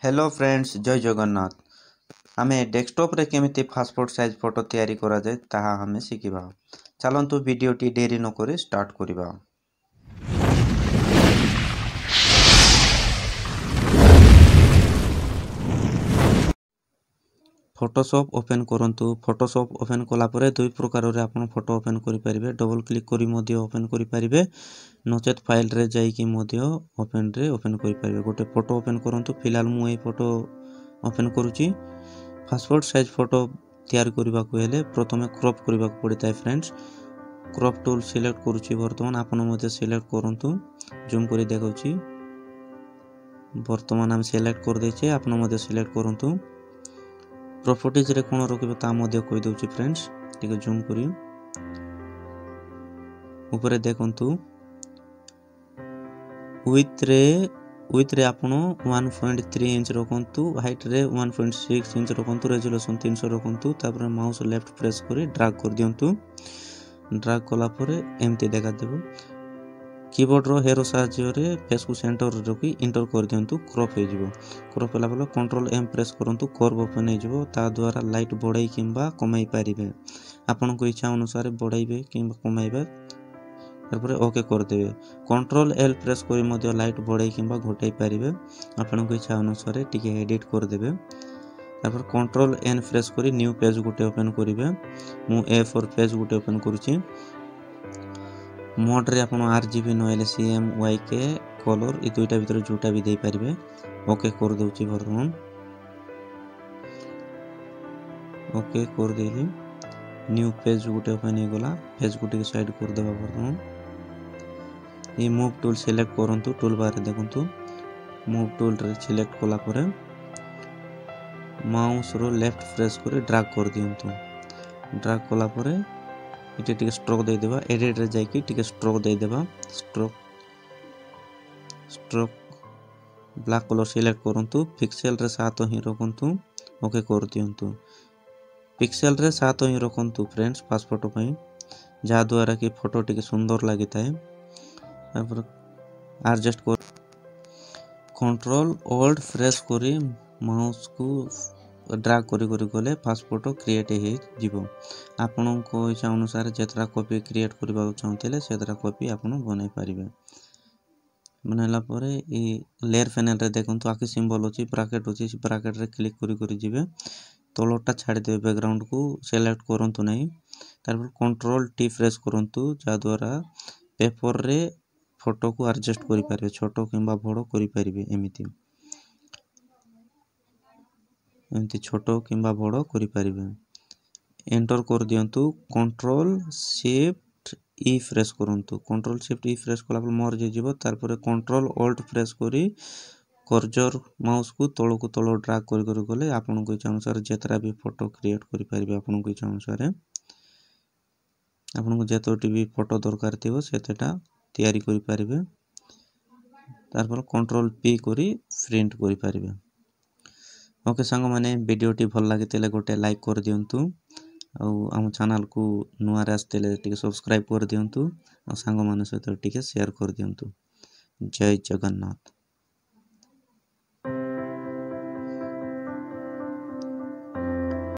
Hello friends, जय जगन्नाथ। आमे desktop रे केमिति पासपोर्ट साइज फोटो तैयारी करा जाए ताहा हमें शिखिबा। चलंतु वीडियोटी देरी न करि स्टार्ट करिबा। फोटोशॉप ओपन करंतु। फोटोशॉप ओपन कला परे दुई प्रकार रे आपण फोटो ओपन करि परिबे। डबल क्लिक करि मध्य ओपन करि परिबे, नचेत फाइल रे जाई कि मध्य ओपन करि परिबे। गोटे फोटो ओपन करंतु। फिलहाल मु ए फोटो ओपन करूची। पासपोर्ट साइज फोटो तैयार करबा को हेले प्रथमे क्रॉप करबा को पड़ता है फ्रेंड्स। क्रॉप टूल सिलेक्ट करूची। वर्तमान आपण मते सिलेक्ट करंतु। जूम करि देखौची। वर्तमान हम सिलेक्ट कर देछे, आपण मते सिलेक्ट करंतु। प्रॉपर्टीज रे कोन रखिबो ता मध्य कहि दउची फ्रेंड्स। ठीक है, जूम करियो। ऊपर देखंतु विथ रे आपण 1.3 इंच रखंतु, हाइट रे 1.6 इंच रखंतु, रेजोल्यूशन 300 रखंतु। तापर माउस लेफ्ट प्रेस करी ड्रैग कर दियंतु। ड्रैग कला परे एमती देखा देबो। कीबोर्ड रो हेरो साहाय्य रे फेस को सेंटर रे रखी इंटर कर दियंतु। क्रॉप हे जिवो। क्रॉप होला बले कंट्रोल एम प्रेस करंतु। कर्व ओपन हे जिवो। ता द्वारा लाइट बढ़ाई किंबा कमाई पारिबे। आपन को इच्छा अनुसार बढ़ाइबे किंबा कमाइबे। तारपरे ओके कर देबे। कंट्रोल एल प्रेस करी मध्य लाइट बढ़ाई किंबा घटाई पारिबे। आपन को इच्छा अनुसार टिके एडिट कर देबे। तापर कंट्रोल एन प्रेस करी न्यू पेज गुटे ओपन करिबे। मु A4 पेज गुटे ओपन करूची। मोड रे आपण RGB नोएल CMYK कलर ई दुईटा भीतर जोटा भी दे पारिबे। ओके कर दउची। वर्तमान ओके कर देली। न्यू पेज गुटे ओपन हे गला। पेज गुटे के साइड कर देबा। वर्तमान ये मूव टूल सिलेक्ट करंतु। टूल बार रे देखंतु। मूव टूल रे सिलेक्ट कला परे माउस रो लेफ्ट प्रेस करी ड्रैग कर दियंतु। ड्रैग कला परे इटे टिके स्ट्रोक दे देबा। एडिट रे जाई कि टिके स्ट्रोक दे देबा। स्ट्रोक ब्लैक कलर सिलेक्ट करंतु। पिक्सेल रे 7 ही रखंतु। ओके कर दियंतु। पिक्सेल रे 7 ही रखंतु फ्रेंड्स पासपोर्ट पई, जा द्वारा कि फोटो टिके सुंदर लागि थाए। तापर एडजस्ट कर कंट्रोल ऑल्ट प्रेस करी माउस को ड्रैग करी गले पासपोर्ट क्रिएट हे जिवो। आपन को इच्छा अनुसार जेतरा कॉपी क्रिएट करबा चाहतेले सेतरा कॉपी आपन बनाई पारिबे। बनाइला परे ई लेयर पैनल रे देखंतु आके सिंबल अछि, ब्रैकेट अछि। ब्रैकेट रे क्लिक करी जिवे। तलटा छाडी देबे। बैकग्राउंड को सिलेक्ट करंतु नै। तारपर कंट्रोल टी प्रेस करंतु, जा द्वारा पेपर रे फोटो को एडजस्ट करि पारिबे। छोटो किंबा बड़ो करि पारिबे। एमती छोटो किंबा बड़ो करि पारिबे। एंटर कर दियंतु। कंट्रोल शिफ्ट ई प्रेस करंतु। कंट्रोल शिफ्ट ई प्रेस कला पर मर जे जिवो। तारपर कंट्रोल ऑल्ट प्रेस करी कर्सर माउस को तळो ड्रैग करी गले आपन को इच्छा अनुसार जेतरा भी फोटो क्रिएट करि पारिबे। आपन को इच्छा अनुसार आपन को जेतोटी भी फोटो दरकार थिबो सेतेटा तैयारी करि पारिबे। तारपर कंट्रोल पी करी प्रिंट करि पारिबे। ओके संग माने वीडियोटी भल लागितले गोटे लाइक कर दियंतु। आम चैनल को नुआ रे आस्तेले टिके सब्सक्राइब कर दियंतु। संग माने सहित टिके शेयर कर दियंतु। जय जगन्नाथ।